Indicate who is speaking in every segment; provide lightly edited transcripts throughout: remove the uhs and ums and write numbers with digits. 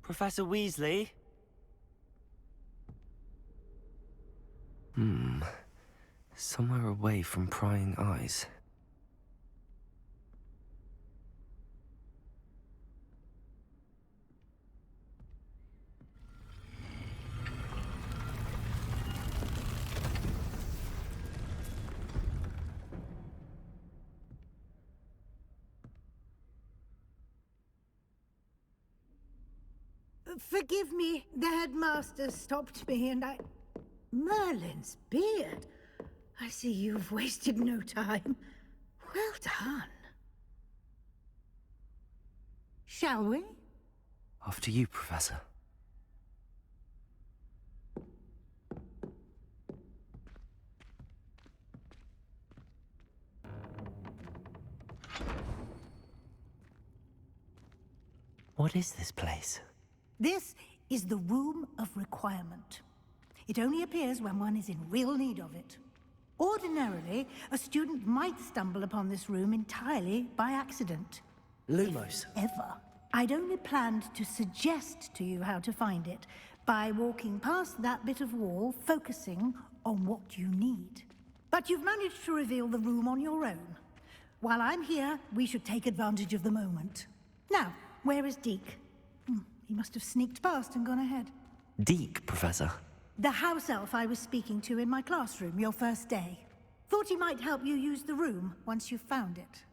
Speaker 1: Professor Weasley? Somewhere away from prying eyes.
Speaker 2: Forgive me, the headmaster stopped me and I... Merlin's beard. I see you've wasted no time. Well done. Shall we?
Speaker 1: After you, Professor. What is this place?
Speaker 2: This is the Room of Requirement. It only appears when one is in real need of it. Ordinarily, a student might stumble upon this room entirely by accident.
Speaker 1: Lumos.
Speaker 2: Ever. I'd only planned to suggest to you how to find it by walking past that bit of wall, focusing on what you need. But you've managed to reveal the room on your own. While I'm here, we should take advantage of the moment. Now, where is Deke? He must have sneaked past and gone ahead.
Speaker 1: Deke, Professor.
Speaker 2: The house elf I was speaking to in my classroom your first day. Thought he might help you use the room once you've found it.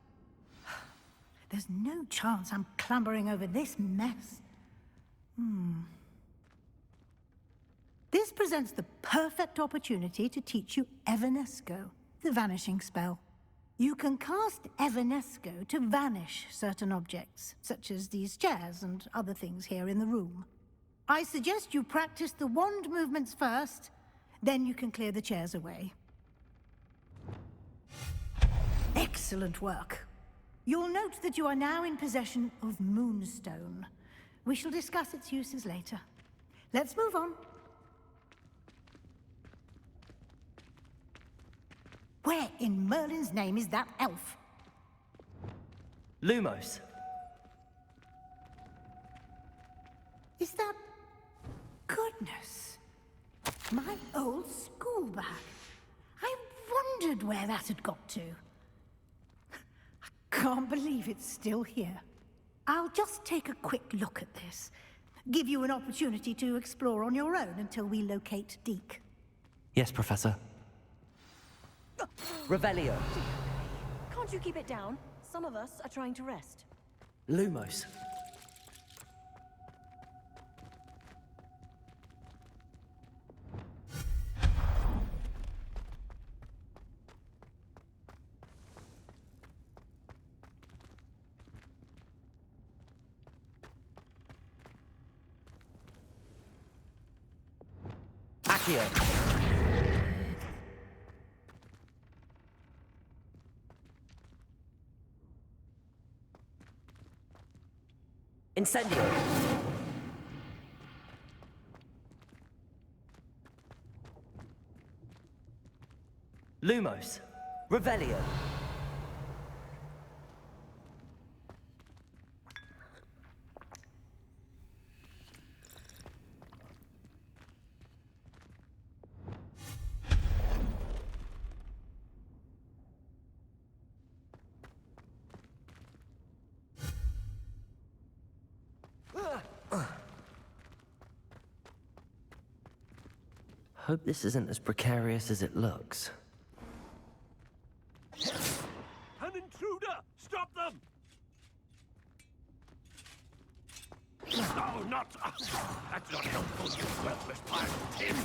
Speaker 2: There's no chance I'm clambering over this mess. This presents the perfect opportunity to teach you Evanesco, the vanishing spell. You can cast Evanesco to vanish certain objects, such as these chairs and other things here in the room. I suggest you practice the wand movements first, then you can clear the chairs away. Excellent work. You'll note that you are now in possession of Moonstone. We shall discuss its uses later. Let's move on. Where in Merlin's name is that elf?
Speaker 1: Lumos.
Speaker 2: Is that... Goodness. My old school bag. I wondered where that had got to. I can't believe it's still here. I'll just take a quick look at this. Give you an opportunity to explore on your own until we locate Deke.
Speaker 1: Yes, Professor. Revelio.
Speaker 3: Can't you keep it down? Some of us are trying to rest.
Speaker 1: Lumos. Accio. Incendio. Lumos. Revelio. Hope this isn't as precarious as it looks.
Speaker 4: An intruder! Stop them! No, not... That's not helpful, you worthless pile of tin!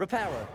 Speaker 1: Reparo.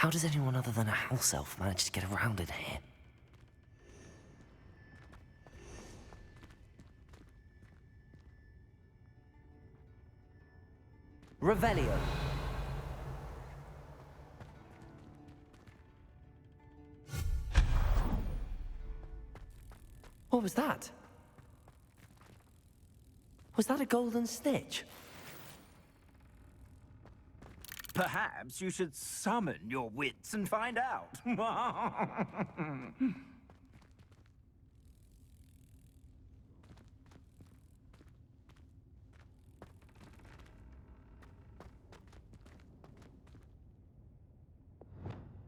Speaker 1: How does anyone other than a house elf manage to get around in here? Revelio. What was that? Was that a golden snitch?
Speaker 4: Perhaps you should summon your wits and find out.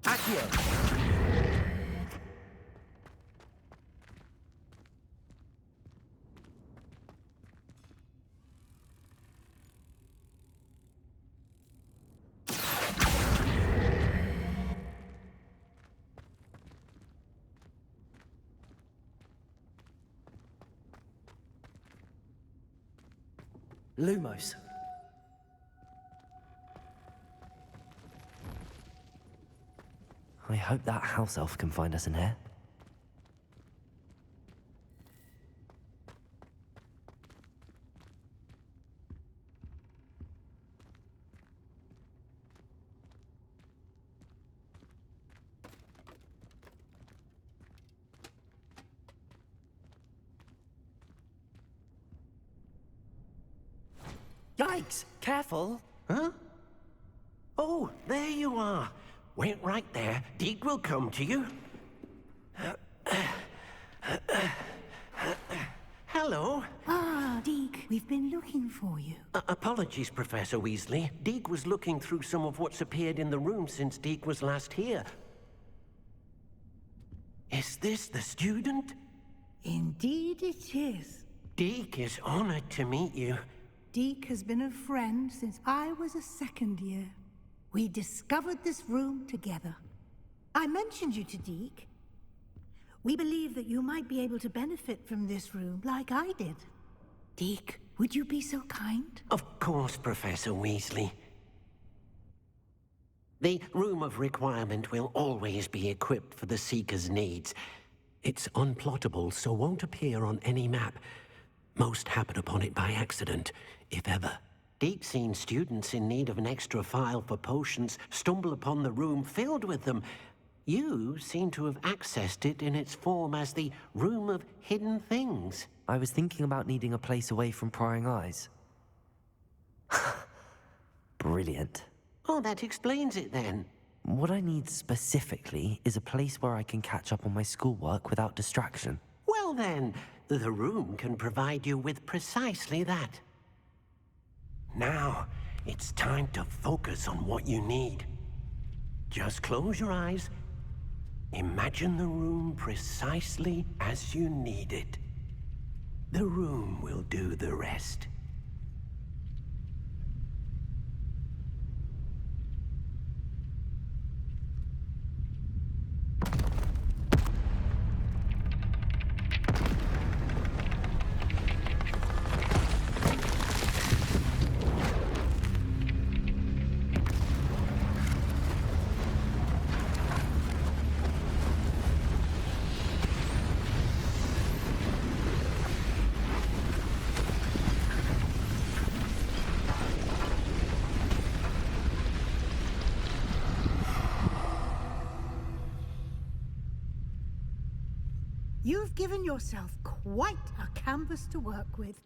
Speaker 1: Accio! Lumos. I hope that house elf can find us in here.
Speaker 5: Yikes! Careful! Huh? Oh, there you are. Wait right there. Deek will come to you. Hello.
Speaker 2: Ah, Deke, we've been looking for you.
Speaker 5: Apologies, Professor Weasley. Deek was looking through some of what's appeared in the room since Deek was last here. Is this the student?
Speaker 2: Indeed it is.
Speaker 5: Deek is honored to meet you.
Speaker 2: Deke has been a friend since I was a second year. We discovered this room together. I mentioned you to Deke. We believe that you might be able to benefit from this room like I did. Deke, would you be so kind?
Speaker 5: Of course, Professor Weasley. The Room of Requirement will always be equipped for the Seeker's needs. It's unplottable, so won't appear on any map. Most happen upon it by accident, if ever. Deep seen students in need of an extra file for potions stumble upon the room filled with them. You seem to have accessed it in its form as the Room of Hidden Things.
Speaker 1: I was thinking about needing a place away from prying eyes. Brilliant.
Speaker 5: Oh, that explains it then.
Speaker 1: What I need specifically is a place where I can catch up on my schoolwork without distraction.
Speaker 5: Well then, the room can provide you with precisely that. Now, it's time to focus on what you need. Just close your eyes. Imagine the room precisely as you need it. The room will do the rest.
Speaker 2: You've given yourself quite a canvas to work with.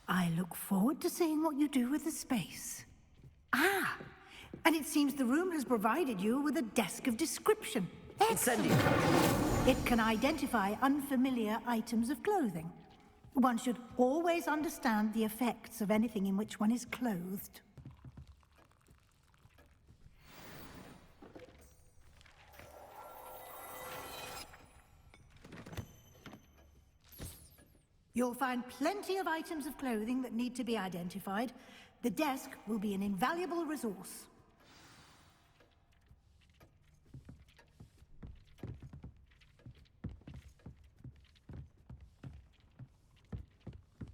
Speaker 2: I look forward to seeing what you do with the space. Ah, and it seems the room has provided you with a desk of description.
Speaker 1: Incendio!
Speaker 2: It can identify unfamiliar items of clothing. One should always understand the effects of anything in which one is clothed. You'll find plenty of items of clothing that need to be identified. The desk will be an invaluable resource.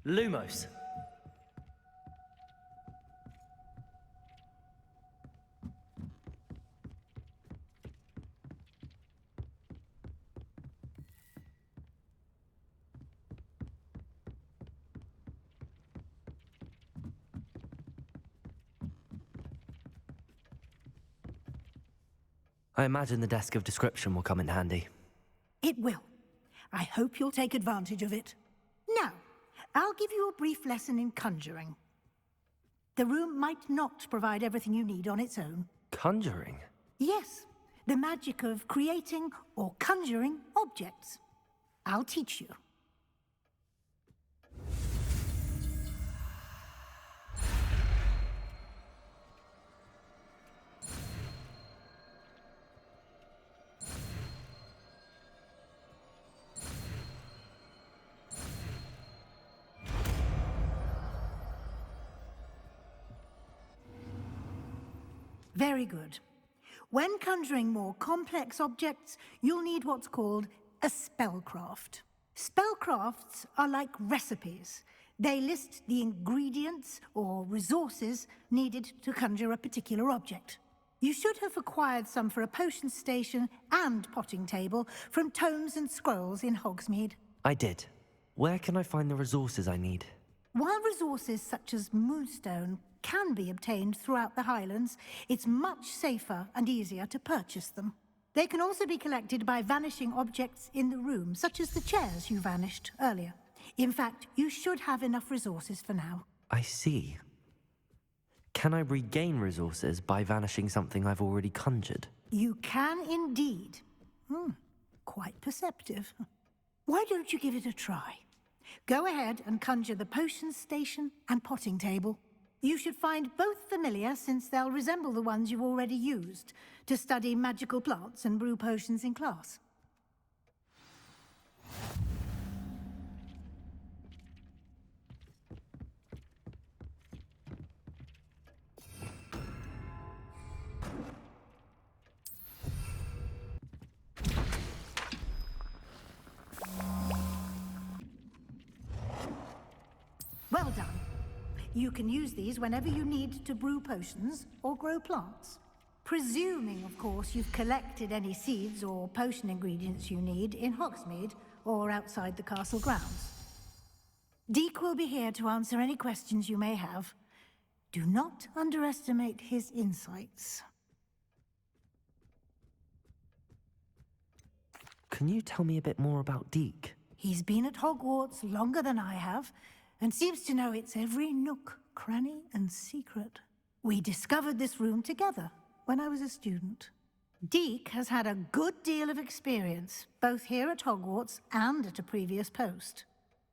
Speaker 1: Lumos. I imagine the desk of description will come in handy.
Speaker 2: It will. I hope you'll take advantage of it. Now, I'll give you a brief lesson in conjuring. The room might not provide everything you need on its own.
Speaker 1: Conjuring?
Speaker 2: Yes, the magic of creating or conjuring objects. I'll teach you. Very good. When conjuring more complex objects, you'll need what's called a spellcraft. Spellcrafts are like recipes. They list the ingredients or resources needed to conjure a particular object. You should have acquired some for a potion station and potting table from tomes and scrolls in Hogsmeade.
Speaker 1: I did. Where can I find the resources I need?
Speaker 2: While resources such as moonstone can be obtained throughout the Highlands, it's much safer and easier to purchase them. They can also be collected by vanishing objects in the room, such as the chairs you vanished earlier. In fact, you should have enough resources for now.
Speaker 1: I see. Can I regain resources by vanishing something I've already conjured?
Speaker 2: You can indeed. Quite perceptive. Why don't you give it a try? Go ahead and conjure the potion station and potting table. You should find both familiar, since they'll resemble the ones you've already used to study magical plants and brew potions in class. Well done. You can use these whenever you need to brew potions or grow plants. Presuming, of course, you've collected any seeds or potion ingredients you need in Hogsmeade or outside the castle grounds. Deek will be here to answer any questions you may have. Do not underestimate his insights.
Speaker 1: Can you tell me a bit more about Deek?
Speaker 2: He's been at Hogwarts longer than I have, and seems to know its every nook, cranny, and secret. We discovered this room together when I was a student. Deek has had a good deal of experience, both here at Hogwarts and at a previous post.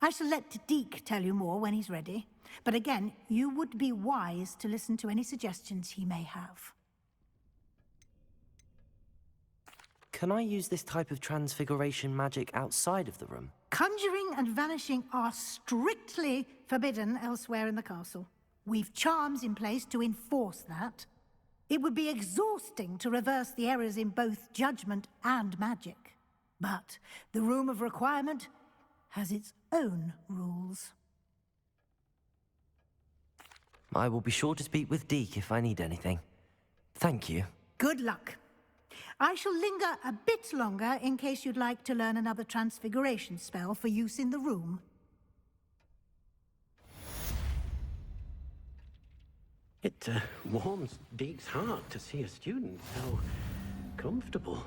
Speaker 2: I shall let Deek tell you more when he's ready, but again, you would be wise to listen to any suggestions he may have.
Speaker 1: Can I use this type of transfiguration magic outside of the room?
Speaker 2: Conjuring and vanishing are strictly forbidden elsewhere in the castle. We've charms in place to enforce that. It would be exhausting to reverse the errors in both judgment and magic. But the Room of Requirement has its own rules.
Speaker 1: I will be sure to speak with Deek if I need anything. Thank you.
Speaker 2: Good luck. I shall linger a bit longer in case you'd like to learn another transfiguration spell for use in the room.
Speaker 5: It warms Deek's heart to see a student so comfortable.